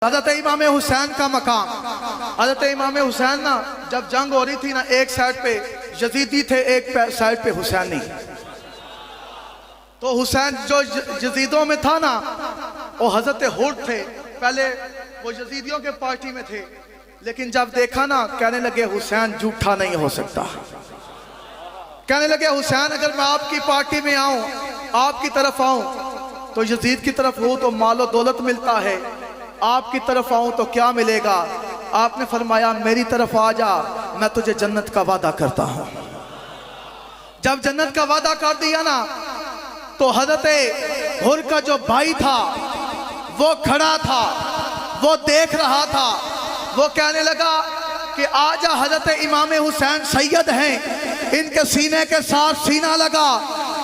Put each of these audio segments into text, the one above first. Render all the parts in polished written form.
हज़रत इमाम हुसैन का मकाम। हज़रत इमाम हुसैन ना जब जंग हो रही थी ना, एक साइड पे यजीदी थे, एक साइड पे हुसैनी। तो हुसैन जो यजीदों में था ना, वो हज़रत हुर थे। पहले वो यजीदियों के पार्टी में थे, लेकिन जब देखा ना, कहने लगे हुसैन झूठा नहीं हो सकता। कहने लगे हुसैन अगर मैं आपकी पार्टी में आऊं, आपकी तरफ आऊं, तो यजीद की तरफ हूं तो मालो दौलत मिलता है, आपकी तरफ आऊं तो क्या मिलेगा। आपने फरमाया मेरी तरफ आ जा, मैं तुझे जन्नत का वादा करता हूं। जब जन्नत का वादा कर दिया ना, तो हज़रत हुर का जो भाई था वो खड़ा था, वो देख रहा था। वो कहने लगा कि आजा, हज़रत इमाम हुसैन सैयद हैं, इनके सीने के साथ सीना लगा,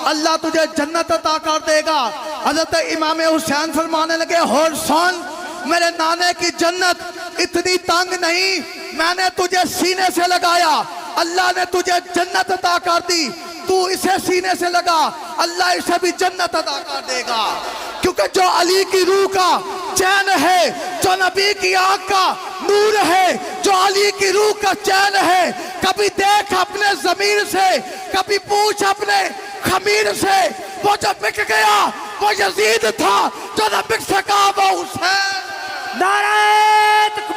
अल्लाह तुझे जन्नत अता कर देगा। हज़रत इमाम हुसैन फरमाने लगे, हुर सुन, मेरे नाने की जन्नत इतनी तंग नहीं, मैंने तुझे सीने से लगाया, अल्लाह ने तुझे जन्नत अता कर दी। तू इसे सीने से लगा, अल्लाह इसे भी जन्नत अता कर देगा। क्योंकि जो अली की रूह का चैन है, जो नबी की आंख का नूर है, जो अली की रूह का चैन है, कभी देख अपने ज़मीर से, कभी पूछ अपने खमीर से। वो जो बिक गया वो यजीद था, जो न बिक सका वो हुसैन। नारे तकबीर।